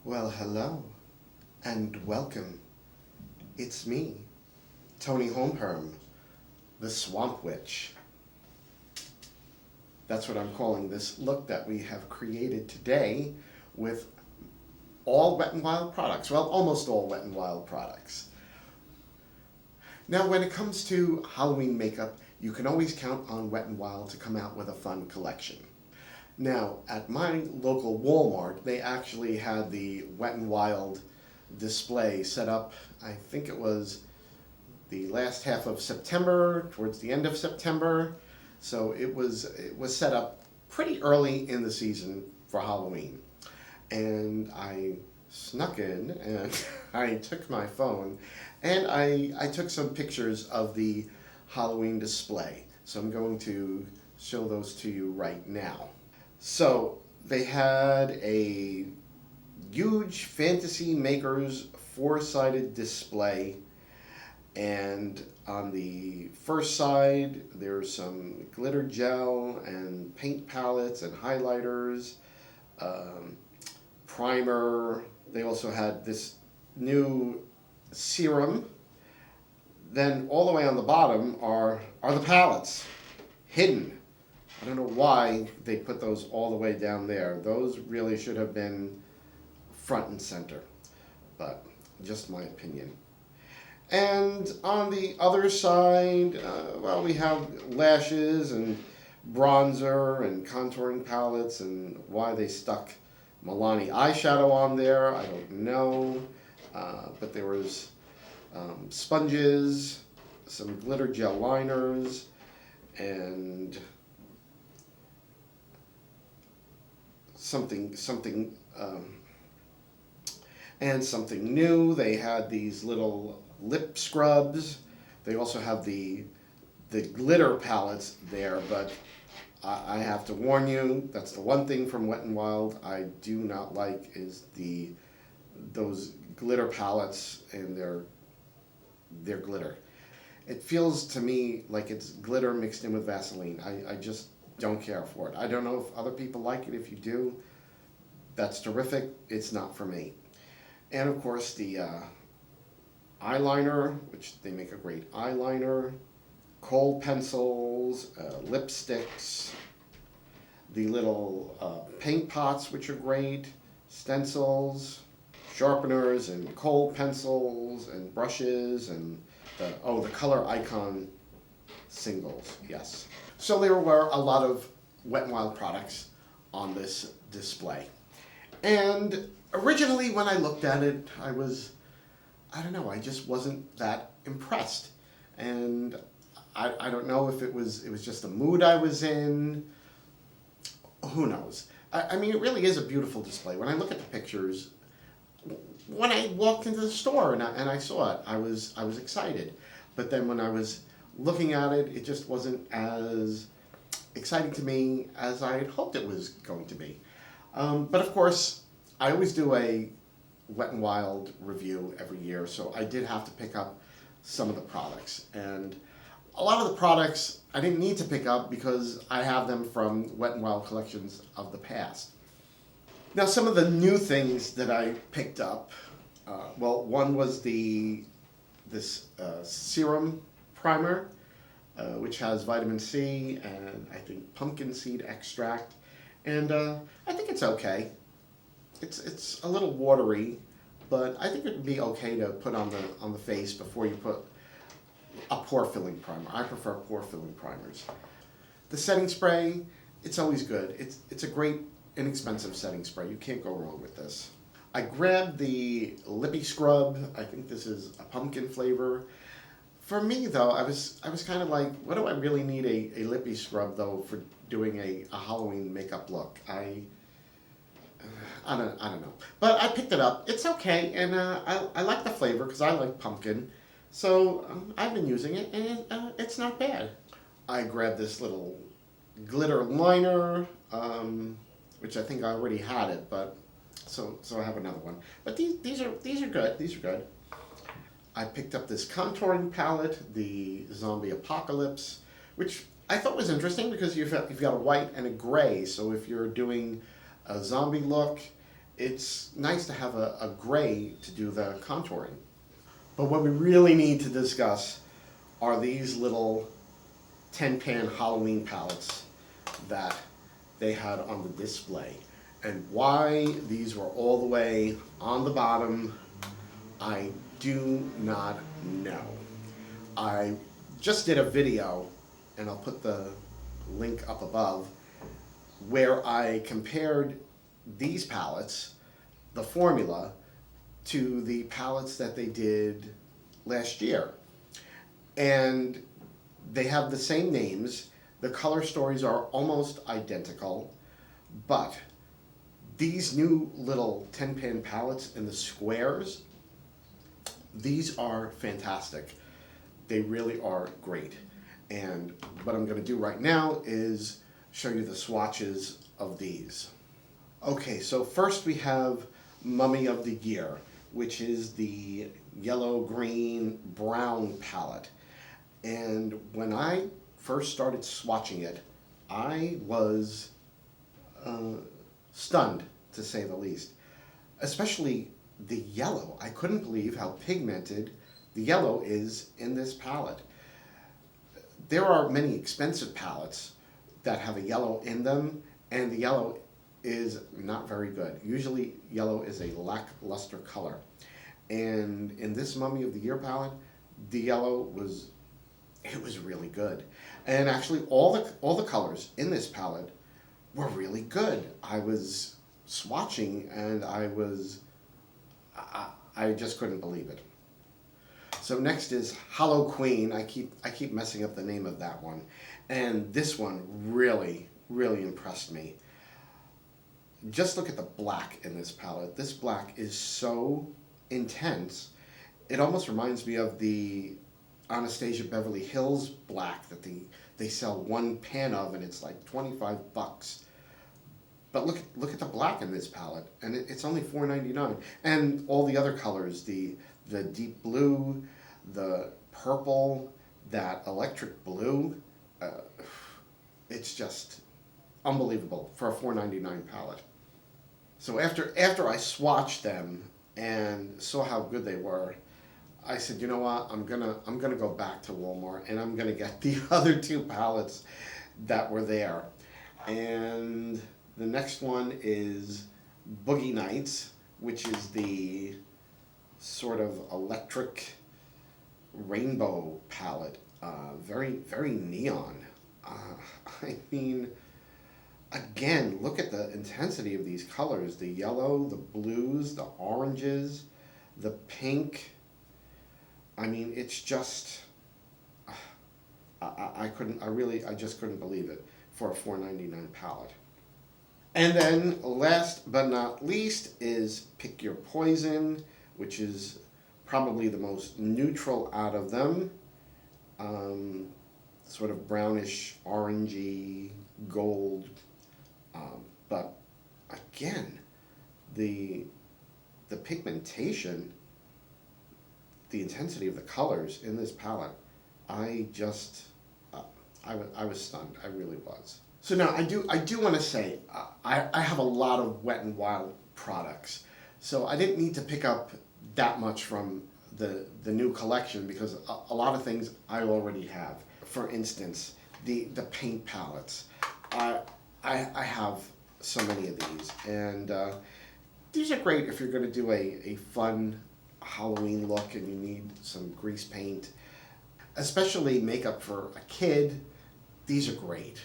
Well, hello and welcome. It's me, Toni Homeperm, the Swamp Witch. That's what I'm calling this look that we have created today with all Wet n Wild products. Well, almost all Wet n Wild products. Now, when it comes to Halloween makeup, you can always count on Wet n Wild to come out with a fun collection. Now, at my local Walmart, they actually had the Wet n Wild display set up. I think it was the last half of September, towards the end of September. So it was set up pretty early in the season for Halloween. And I snuck in and I took my phone and I took some pictures of the Halloween display. So I'm going to show those to you right now. So they had a huge Fantasy Makers four-sided display, and on the first side there's some glitter gel and paint palettes and highlighters, primer. They also had this new serum. Then all the way on the bottom are the palettes hidden. I don't know why they put those all the way down there. Those really should have been front and center, but just my opinion. And on the other side, well, we have lashes and bronzer and contouring palettes, and why they stuck Milani eyeshadow on there, I don't know. But there was sponges, some glitter gel liners, and something new. They had these little lip scrubs. They also have the glitter palettes there, but I have to warn you, that's the one thing from Wet n Wild I do not like, is those glitter palettes and their glitter. It feels to me like it's glitter mixed in with Vaseline. I just don't care for it. I don't know if other people like it. If you do, that's terrific. It's not for me. And of course the eyeliner, which they make a great eyeliner, kohl pencils, lipsticks, the little paint pots, which are great, stencils, sharpeners, and kohl pencils, and brushes, and the color icon singles, yes. So there were a lot of Wet n Wild products on this display. And originally when I looked at it, I don't know, I just wasn't that impressed. And I don't know if it was just the mood I was in. Who knows? I mean, it really is a beautiful display. When I look at the pictures, when I walked into the store and I saw it, I was excited. But then when I was looking at it, it just wasn't as exciting to me as I had hoped it was going to be. But of course, I always do a Wet n Wild review every year, so I did have to pick up some of the products. And a lot of the products I didn't need to pick up because I have them from Wet n Wild collections of the past. Now, some of the new things that I picked up, well, one was this serum primer, which has vitamin C and I think pumpkin seed extract, and I think it's okay. It's a little watery, but I think it would be okay to put on the face before you put a pore filling primer. I prefer pore filling primers. The setting spray, it's always good. It's a great inexpensive setting spray. You can't go wrong with this. I grabbed the lippy scrub. I think this is a pumpkin flavor. For me though, I was kind of like, what do I really need a lippy scrub though for doing a Halloween makeup look? I don't know. But I picked it up. It's okay, and I like the flavor because I like pumpkin. So I've been using it, and it's not bad. I grabbed this little glitter liner, which I think I already had it, but so I have another one. But these are good. These are good. I picked up this contouring palette, the Zombie Apocalypse, which I thought was interesting because you've got a white and a gray. So if you're doing a zombie look it's nice to have a gray to do the contouring. But what we really need to discuss are these little 10-pan Halloween palettes that they had on the display. And why these were all the way on the bottom, I do not know. I just did a video, and I'll put the link up above, where I compared these palettes, the formula, to the palettes that they did last year. And they have the same names, the color stories are almost identical, but these new little 10-pan palettes in the squares, these are fantastic. They really are great. And what I'm going to do right now is show you the swatches of these. Okay, so first we have Mummy of the Year, which is the yellow, green, brown palette. And when I first started swatching it, I was stunned, to say the least. Especially the yellow. I couldn't believe how pigmented the yellow is in this palette. There are many expensive palettes that have a yellow in them, and the yellow is not very good. Usually yellow is a lackluster color. And in this Mummy of the Year palette, the yellow was really good. And actually all the colors in this palette were really good. I was swatching and I just couldn't believe it. So next is Hollow Queen. I keep messing up the name of that one. And this one really, really impressed me. Just look at the black in this palette. This black is so intense. It almost reminds me of the Anastasia Beverly Hills black that they sell one pan of, and it's like $25. But look at the black in this palette, and it's only $4.99. And all the other colors, the deep blue, the purple, that electric blue, it's just unbelievable for a $4.99 palette. So after I swatched them and saw how good they were, I said, you know what, I'm gonna go back to Walmart and I'm gonna get the other two palettes that were there. And the next one is Boogie Nights, which is the sort of electric rainbow palette. Very, very neon. I mean, again, look at the intensity of these colors. The yellow, the blues, the oranges, the pink. I mean, it's just, I just couldn't believe it for a $4.99 palette. And then last but not least is Pick Your Poison, which is probably the most neutral out of them. Sort of brownish, orangey, gold. But again, the pigmentation, the intensity of the colors in this palette, I was stunned. I really was. So now I do want to say I have a lot of Wet n Wild products, so I didn't need to pick up that much from the new collection because a lot of things I already have. For instance, the paint palettes. I have so many of these, and these are great if you're going to do a fun Halloween look and you need some grease paint, especially makeup for a kid. These are great.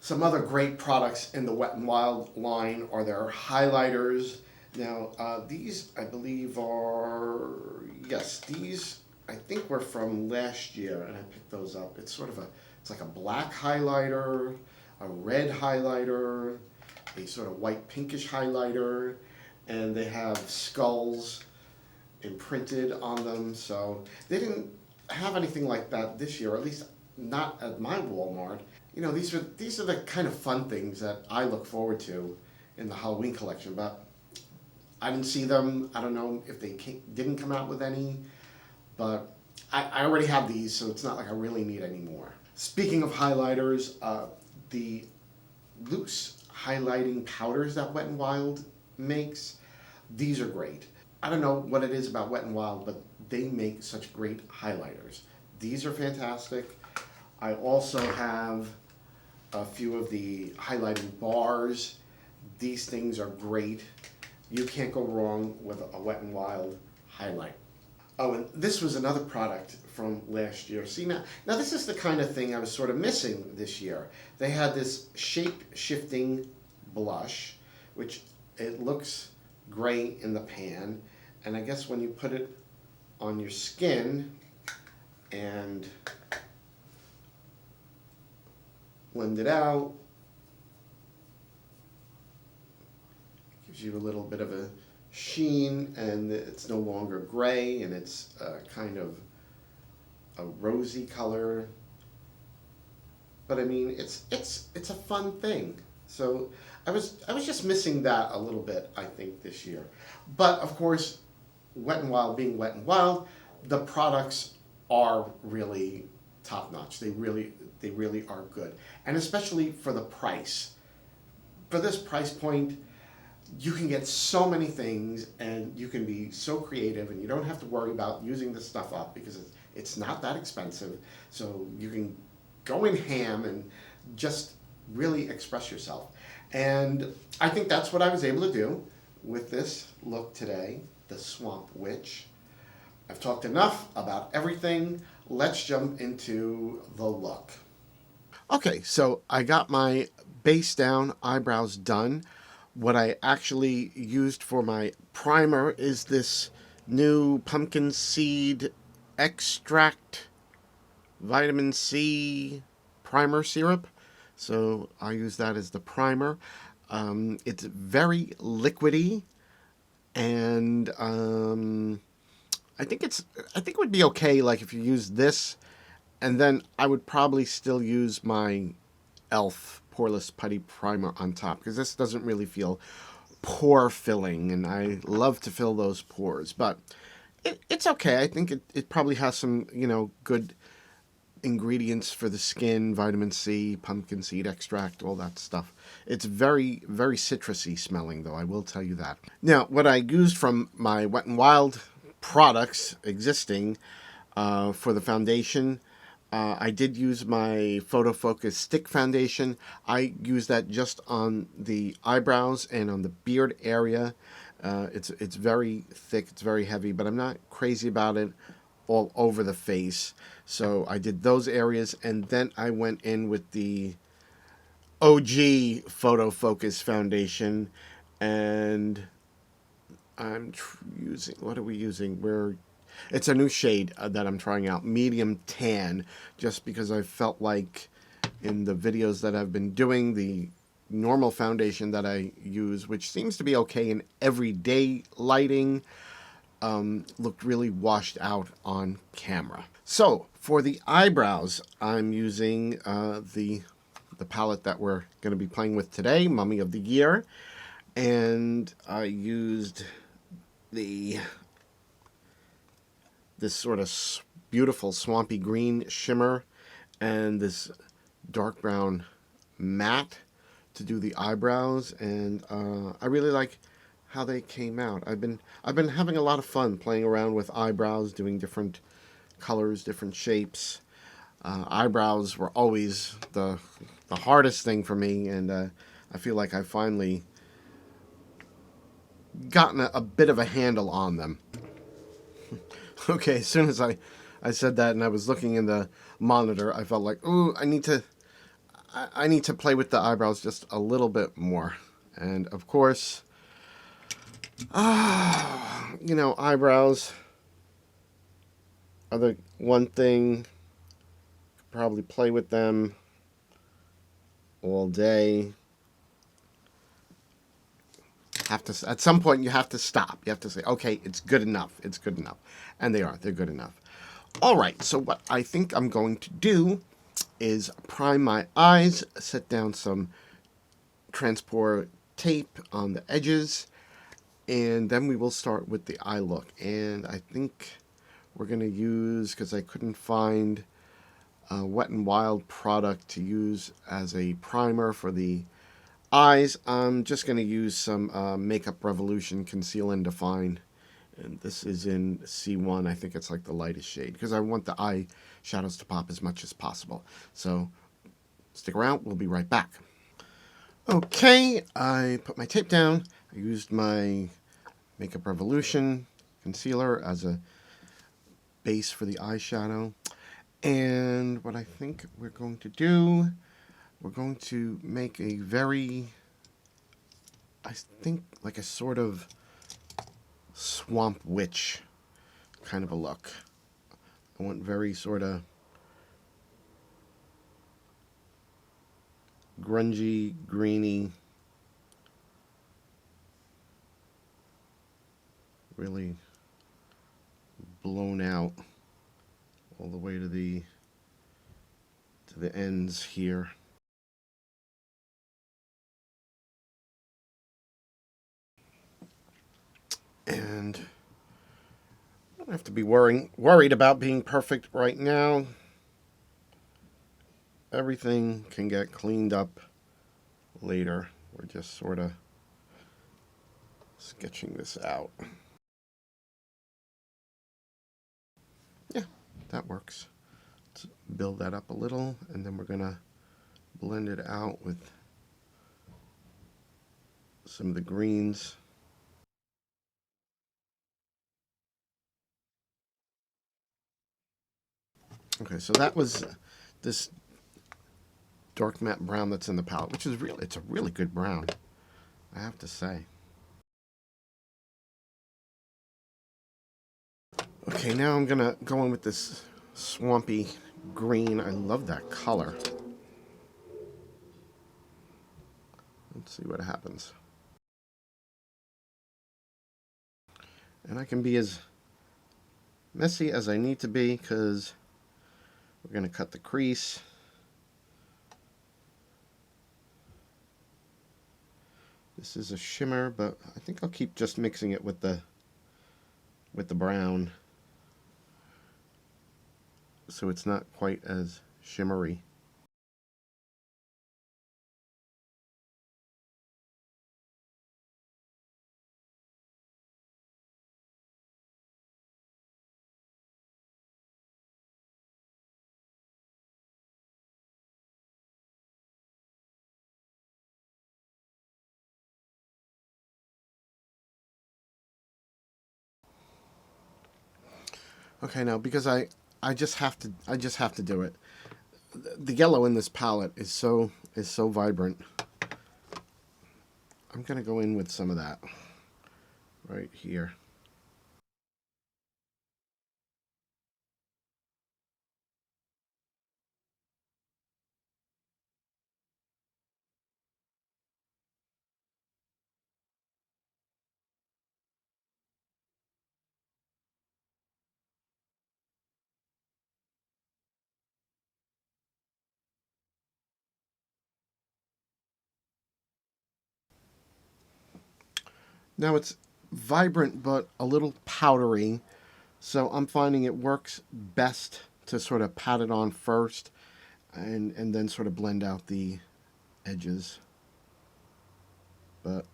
Some other great products in the Wet n Wild line are their highlighters. Now, these I believe are, yes, these I think were from last year, and I picked those up. It's sort of it's like a black highlighter, a red highlighter, a sort of white pinkish highlighter, and they have skulls imprinted on them. So they didn't have anything like that this year, or at least not at my Walmart. You know, these are the kind of fun things that I look forward to in the Halloween collection, but I didn't see them. I don't know if they didn't come out with any, but I already have these, so it's not like I really need any more. Speaking of highlighters, the loose highlighting powders that Wet n Wild makes, These are great. I don't know what it is about Wet n Wild, but they make such great highlighters. These are fantastic. I also have a few of the highlighting bars. These things are great. You can't go wrong with a Wet n Wild highlight. Oh, and this was another product from last year. See, now this is the kind of thing I was sort of missing this year. They had this shape-shifting blush, which it looks gray in the pan, and I guess when you put it on your skin and blend it out, it gives you a little bit of a sheen, and it's no longer gray, and it's kind of a rosy color. But I mean, it's a fun thing. So I was just missing that a little bit, I think, this year. But of course, Wet n Wild being Wet n Wild, the products are really top notch. They really are good, and especially for the price. For this price point, you can get so many things, and you can be so creative, and you don't have to worry about using this stuff up because it's not that expensive. So you can go in ham and just really express yourself. And I think that's what I was able to do with this look today, the Swamp Witch. I've talked enough about everything. Let's jump into the look. Okay, so I got my base down, eyebrows done. What I actually used for my primer is this new pumpkin seed extract vitamin C primer syrup. So I use that as the primer. It's very liquidy, and I think it would be okay, like if you use this, and then I would probably still use my e.l.f. Poreless Putty Primer on top, because this doesn't really feel pore filling, and I love to fill those pores. But it's okay. I think it probably has some, good ingredients for the skin, vitamin C, pumpkin seed extract, all that stuff. It's very, very citrusy smelling, though, I will tell you that. Now, what I used from my Wet n Wild products existing for the foundation, I did use my Photo Focus Stick Foundation. I use that just on the eyebrows and on the beard area. It's very thick, it's very heavy, but I'm not crazy about it all over the face. So I did those areas, and then I went in with the OG Photo Focus Foundation, and I'm using, what are we using? It's a new shade that I'm trying out, medium tan, just because I felt like in the videos that I've been doing, the normal foundation that I use, which seems to be okay in everyday lighting, looked really washed out on camera. So for the eyebrows, I'm using the palette that we're going to be playing with today, Mummy of the Year, and I used this sort of beautiful swampy green shimmer and this dark brown matte to do the eyebrows, and I really like how they came out. I've been having a lot of fun playing around with eyebrows, doing different colors, different shapes. Eyebrows were always the hardest thing for me, and I feel like I finally gotten a bit of a handle on them. Okay, as soon as I said that and I was looking in the monitor, I felt like, ooh, I need to play with the eyebrows just a little bit more. And of course, eyebrows are the one thing, probably play with them all day. At some point you have to stop. You have to say, okay, it's good enough. It's good enough. And they're good enough. All right, so what I think I'm going to do is prime my eyes, set down some transport tape on the edges, and then we will start with the eye look. And I think we're going to use, because I couldn't find a Wet n Wild product to use as a primer for the eyes, I'm just going to use some Makeup Revolution Conceal and Define. And this is in C1. I think it's like the lightest shade because I want the eye shadows to pop as much as possible. So stick around. We'll be right back. Okay, I put my tape down. I used my Makeup Revolution concealer as a base for the eyeshadow. And what I think we're going to do, we're going to make a very, I think, like a sort of swamp witch kind of a look. I want very sort of grungy, greeny, really blown out all the way to the ends here. And I don't have to be worried about being perfect right now. Everything can get cleaned up later. We're just sort of sketching this out. Yeah, that works. Let's build that up a little, and then we're going to blend it out with some of the greens. Okay, so that was this dark matte brown that's in the palette, which is really, it's a really good brown, I have to say. Okay, now I'm gonna go in with this swampy green. I love that color. Let's see what happens. And I can be as messy as I need to be because we're gonna cut the crease. This is a shimmer, but I think I'll keep just mixing it with the brown, so it's not quite as shimmery. Okay, now because I just have to do it. The yellow in this palette is so vibrant. I'm gonna go in with some of that right here. Now it's vibrant but a little powdery, so I'm finding it works best to sort of pat it on first and then sort of blend out the edges. But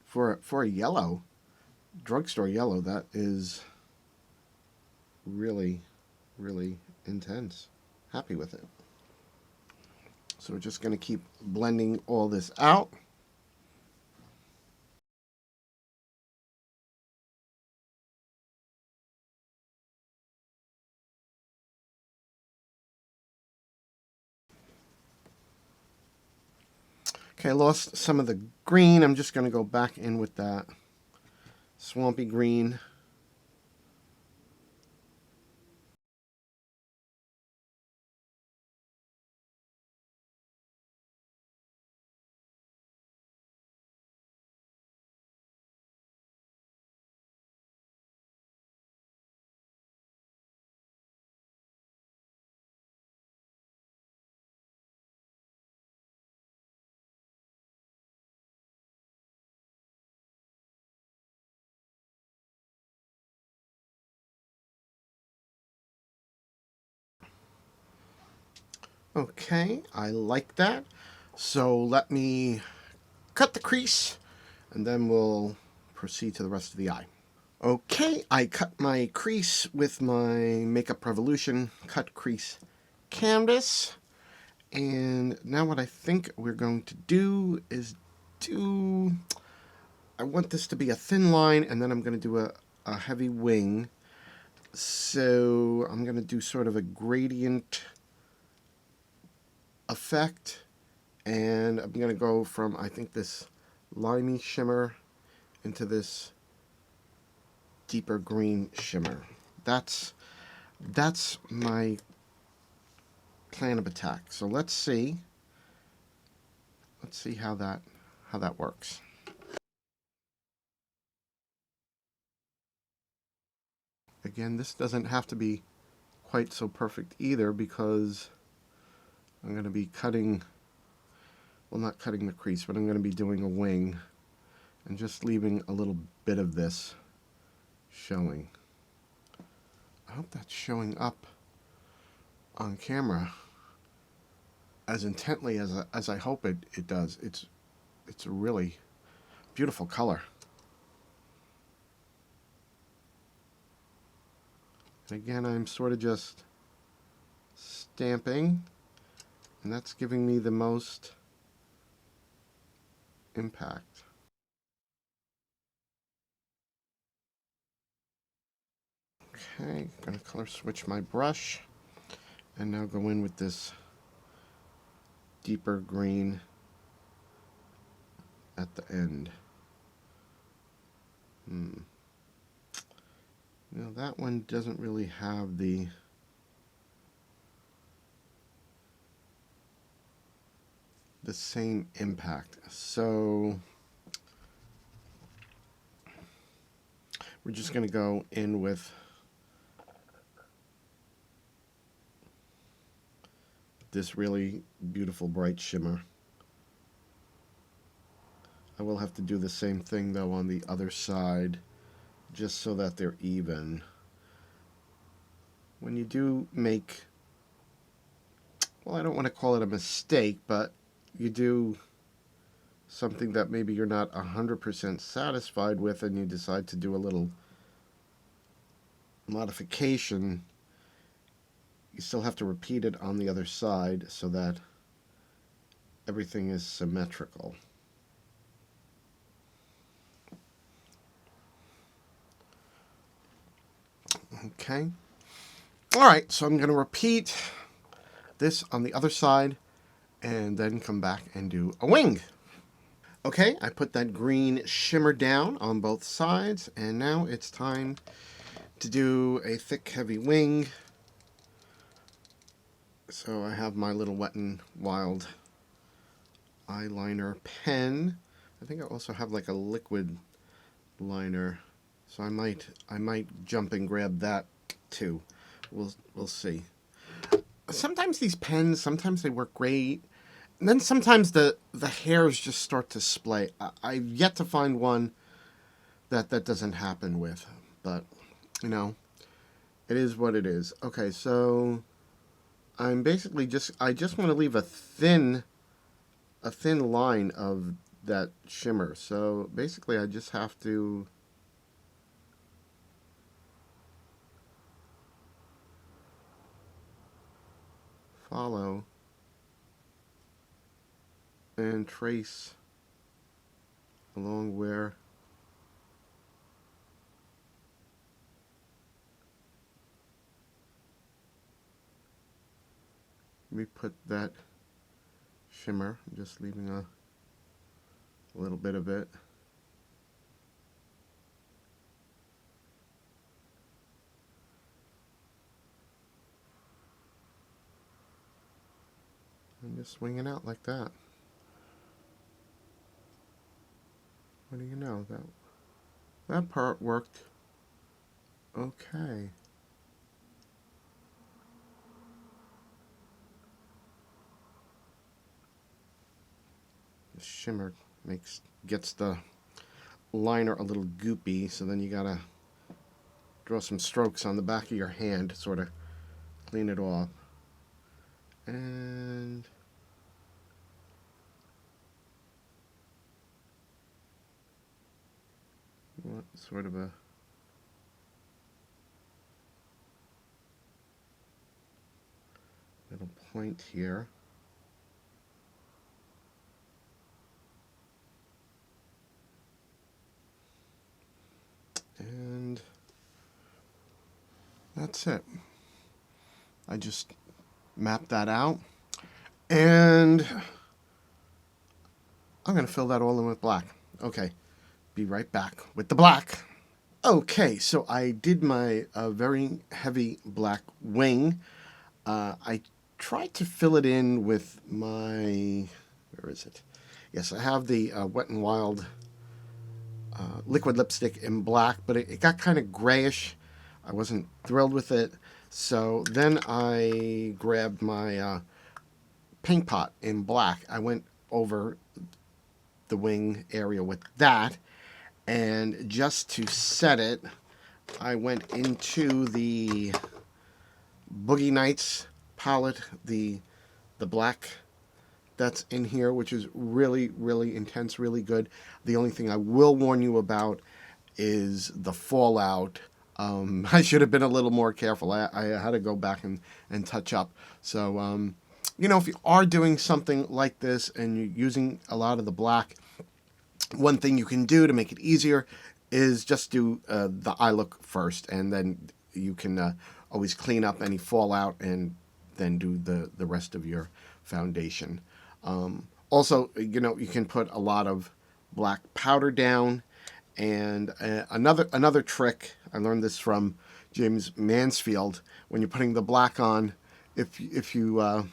for a yellow, drugstore yellow, that is really, really intense. Happy with it. So we're just going to keep blending all this out. Okay, I lost some of the green. I'm just going to go back in with that swampy green. Okay, I like that. So let me cut the crease and then we'll proceed to the rest of the eye. Okay, I cut my crease with my Makeup Revolution cut crease canvas. And now what I think we're going to do is I want this to be a thin line and then I'm going to do a heavy wing. So I'm going to do sort of a gradient effect. And I'm going to go from, I think, this limey shimmer into this deeper green shimmer. That's my plan of attack. So let's see how that works. Again, this doesn't have to be quite so perfect either because I'm going to be cutting, well, not cutting the crease, but I'm going to be doing a wing and just leaving a little bit of this showing. I hope that's showing up on camera as intently as I hope it does. It's a really beautiful color. And again, I'm sort of just stamping, and that's giving me the most impact. Okay, gonna color switch my brush and now go in with this deeper green at the end. Now that one doesn't really have the same impact. So we're just going to go in with this really beautiful bright shimmer. I will have to do the same thing though on the other side just so that they're even. When you do make, well, I don't want to call it a mistake, but you do something that maybe you're not 100% satisfied with and you decide to do a little modification, you still have to repeat it on the other side so that everything is symmetrical. Okay. Alright, so I'm going to repeat this on the other side and then come back and do a wing. Okay, I put that green shimmer down on both sides, and now it's time to do a thick, heavy wing. So I have my little Wet n Wild eyeliner pen. I think I also have like a liquid liner, so I might jump and grab that too. We'll see. Sometimes these pens, sometimes they work great, and then sometimes the hairs just start to splay. I've yet to find one that doesn't happen with, but you know, it is what it is. Okay, so I'm basically I just want to leave a thin line of that shimmer. So basically I just have to follow and trace along where we put that shimmer. I'm just leaving a little bit of it. I'm just swinging out like that. What do you know? That part worked okay. The shimmer gets the liner a little goopy, so then you gotta draw some strokes on the back of your hand to sort of clean it off. And sort of a little point here. And that's it. I just mapped that out. And I'm going to fill that all in with black. Okay, be right back with the black. Okay, so I did my very heavy black wing. I tried to fill it in with my, where is it? Yes, I have the Wet n Wild liquid lipstick in black, but it got kind of grayish. I wasn't thrilled with it. So then I grabbed my paint pot in black. I went over the wing area with that. And just to set it, I went into the Boogie Nights palette, the black that's in here, which is really, really intense, really good. The only thing I will warn you about is the fallout. I should have been a little more careful. I had to go back and touch up. So, you know, if you are doing something like this and you're using a lot of the black, one thing you can do to make it easier is just do the eye look first, and then you can always clean up any fallout and then do the rest of your foundation. Also, you know, you can put a lot of black powder down. And another trick, I learned this from James Mansfield. When you're putting the black on, if you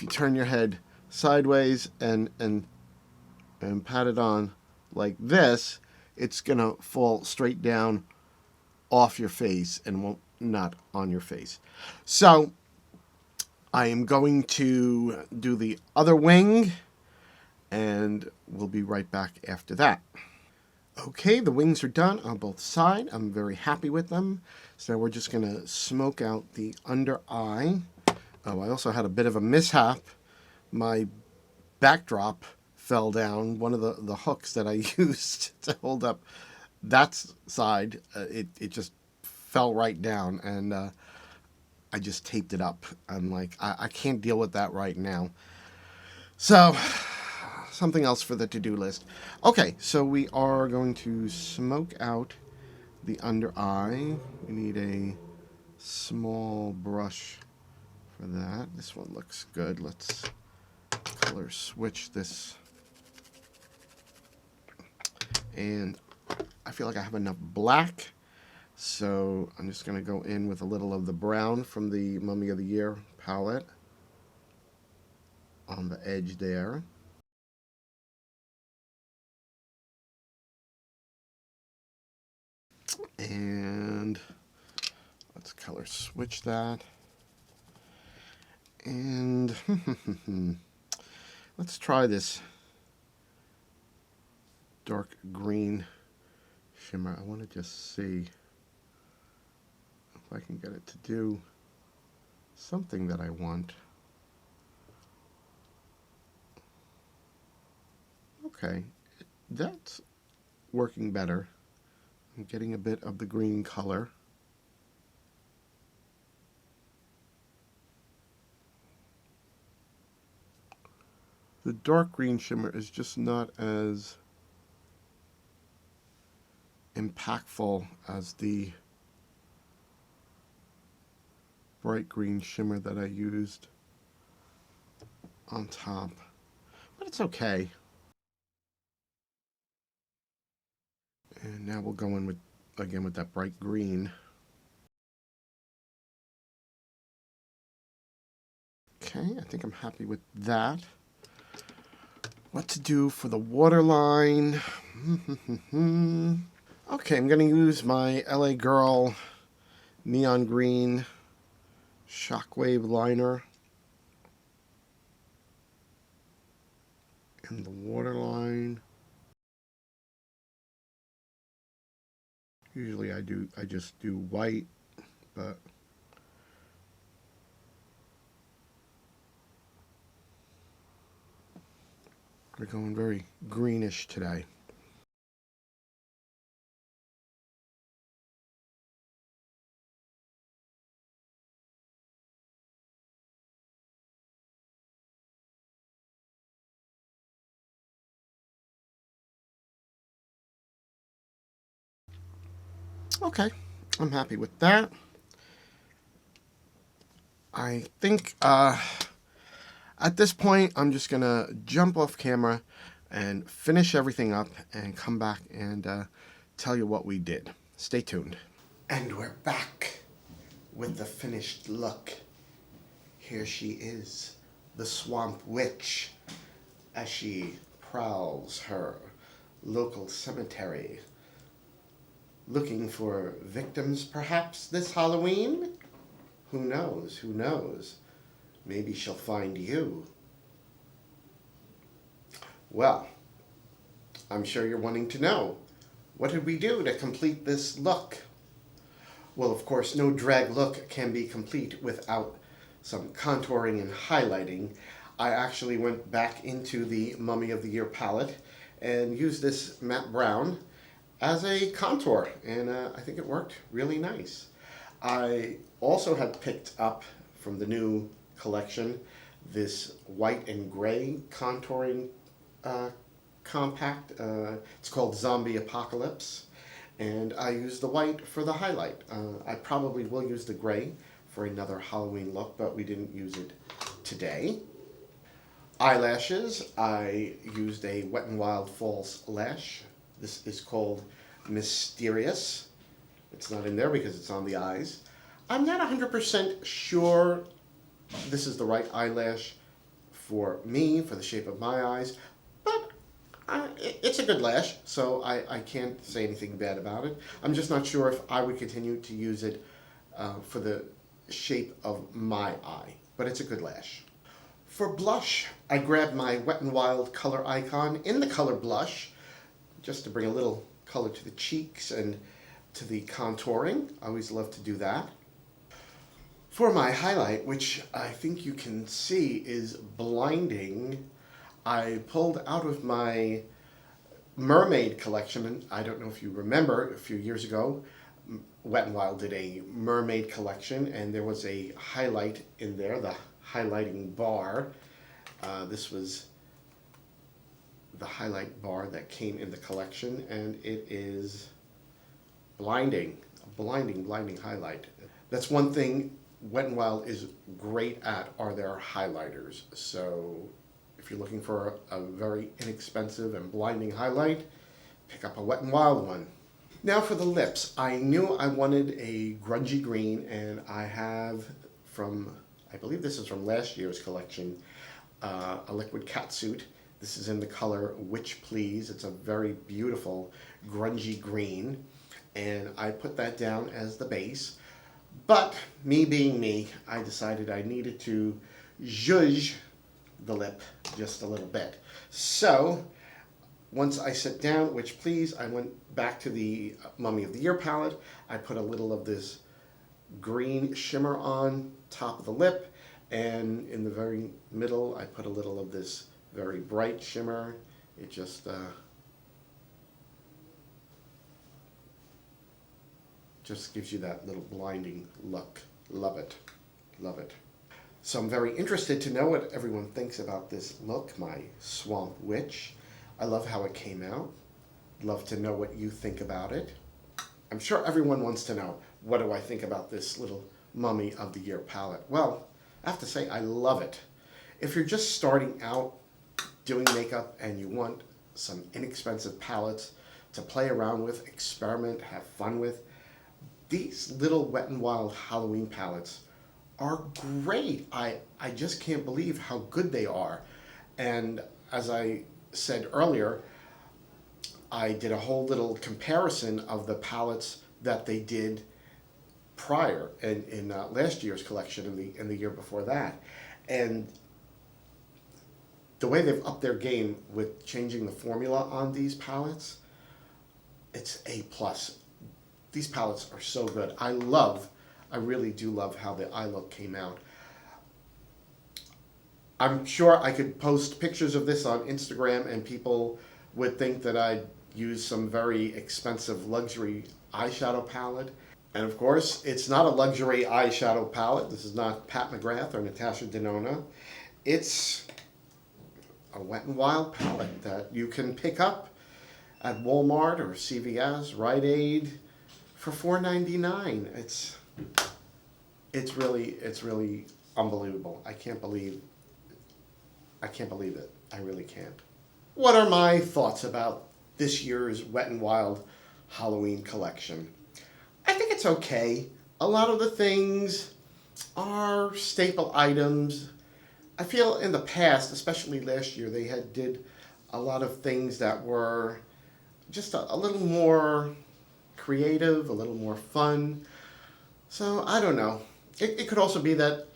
turn your head sideways and pat it on like this, it's gonna fall straight down off your face and won't not on your face. So I am going to do the other wing, and we'll be right back after that. Okay, the wings are done on both sides. I'm very happy with them. So now we're just going to smoke out the under eye. Oh, I also had a bit of a mishap. My backdrop fell down. One of the hooks that I used to hold up that side, it just fell right down, and I just taped it up. I'm like, I can't deal with that right now. So something else for the to-do list. Okay, so we are going to smoke out the under eye. We need a small brush for that. This one looks good. Let's color switch this. And I feel like I have enough black, so I'm just going to go in with a little of the brown from the Mummy of the Year palette on the edge there. And let's color switch that. And let's try this dark green shimmer. I want to just see if I can get it to do something that I want. Okay, that's working better. I'm getting a bit of the green color. The dark green shimmer is just not as impactful as the bright green shimmer that I used on top, but it's okay. And now we'll go in with, again, with that bright green. Okay, I think I'm happy with that. What to do for the waterline? Okay, I'm going to use my LA Girl neon green shockwave liner in the waterline. Usually I just do white, but we're going very greenish today. Okay, I'm happy with that. I think at this point, I'm just gonna jump off camera and finish everything up and come back and tell you what we did. Stay tuned. And we're back with the finished look. Here she is, the Swamp Witch, as she prowls her local cemetery, looking for victims perhaps this Halloween? Who knows? Who knows? Maybe she'll find you. Well, I'm sure you're wanting to know, what did we do to complete this look? Well, of course, no drag look can be complete without some contouring and highlighting. I actually went back into the Mummy of the Year palette and used this matte brown as a contour, and I think it worked really nice. I also had picked up from the new collection this white and gray contouring compact. It's called Zombie Apocalypse, and I used the white for the highlight. I probably will use the gray for another Halloween look, but we didn't use it today. Eyelashes, I used a Wet n Wild false lash. This is called Mysterious. It's not in there because it's on the eyes. I'm not 100% sure this is the right eyelash for me, for the shape of my eyes, but it's a good lash, so I can't say anything bad about it. I'm just not sure if I would continue to use it for the shape of my eye, but it's a good lash. For blush, I grabbed my Wet n Wild color icon in the color blush, just to bring a little color to the cheeks and to the contouring. I always love to do that. For my highlight, which I think you can see is blinding, I pulled out of my mermaid collection, and I don't know if you remember, a few years ago, Wet n Wild did a mermaid collection, and there was a highlight in there, the highlighting bar. This was the highlight bar that came in the collection, and it is blinding, a blinding highlight. That's one thing Wet n Wild is great at, are their highlighters. So if you're looking for a very inexpensive and blinding highlight, pick up a Wet n Wild one. Now for the lips, I knew I wanted a grungy green, and I have from, I believe this is from last year's collection, a liquid catsuit. This is in the color Witch Please. It's a very beautiful grungy green, and I put that down as the base. But me being me, I decided I needed to zhuzh the lip just a little bit. So once I set down Witch Please, I went back to the Mummy of the Year palette. I put a little of this green shimmer on top of the lip, and in the very middle I put a little of this very bright shimmer. It just gives you that little blinding look. Love it. Love it. So I'm very interested to know what everyone thinks about this look, my Swamp Witch. I love how it came out. Love to know what you think about it. I'm sure everyone wants to know, what do I think about this little Mummy of the Year palette? Well, I have to say I love it. If you're just starting out doing makeup and you want some inexpensive palettes to play around with, experiment, have fun with, these little Wet n Wild Halloween palettes are great. I just can't believe how good they are. And as I said earlier, I did a whole little comparison of the palettes that they did prior in last year's collection and the year before that. And the way they've upped their game with changing the formula on these palettes, it's A+. These palettes are so good. I really do love how the eye look came out. I'm sure I could post pictures of this on Instagram and people would think that I'd use some very expensive luxury eyeshadow palette. And of course, it's not a luxury eyeshadow palette. This is not Pat McGrath or Natasha Denona. It's a Wet n Wild palette that you can pick up at Walmart or CVS, Rite Aid, for $4.99. It's really unbelievable. I can't believe it. I really can't. What are my thoughts about this year's Wet n Wild Halloween collection? I think it's okay. A lot of the things are staple items. I feel in the past, especially last year, they did a lot of things that were just a little more creative, a little more fun. So I don't know. It could also be that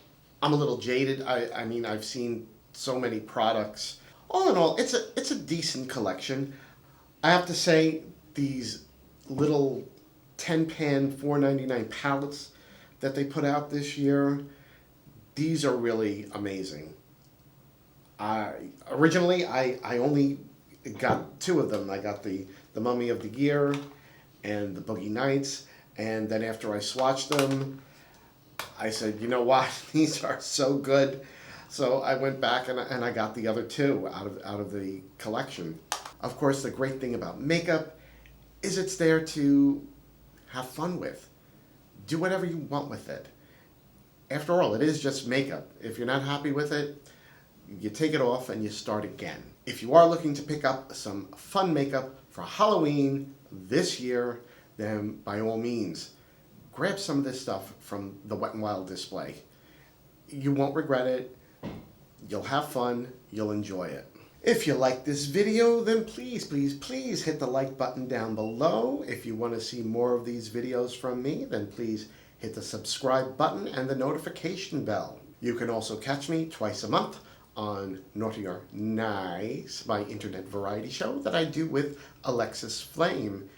I'm a little jaded. I mean, I've seen so many products. All in all, it's a decent collection. I have to say, these little 10-pan $4.99 palettes that they put out this year, these are really amazing. Originally, I only got 2 of them. I got the Mummy of the Year and the Boogie Nights, and then after I swatched them, I said, you know what, these are so good. So I went back and I got the other 2 out of the collection. Of course, the great thing about makeup is it's there to have fun with. Do whatever you want with it. After all, it is just makeup. If you're not happy with it, you take it off and you start again. If you are looking to pick up some fun makeup for Halloween this year, then by all means, grab some of this stuff from the Wet n Wild display. You won't regret it. You'll have fun. You'll enjoy it. If you like this video, then please hit the like button down below. If you want to see more of these videos from me, then please hit the subscribe button and the notification bell. You can also catch me twice a month on Naughty or Nice, my internet variety show that I do with Alexis Flame.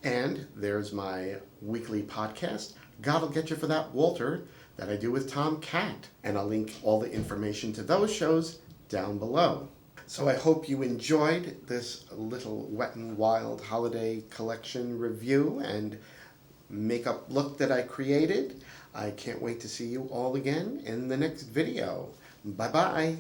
And there's my weekly podcast, God'll Get You for That, Walter, that I do with Tom Cat. And I'll link all the information to those shows down below. So I hope you enjoyed this little Wet n Wild holiday collection review and makeup look that I created. I can't wait to see you all again in the next video. Bye-bye.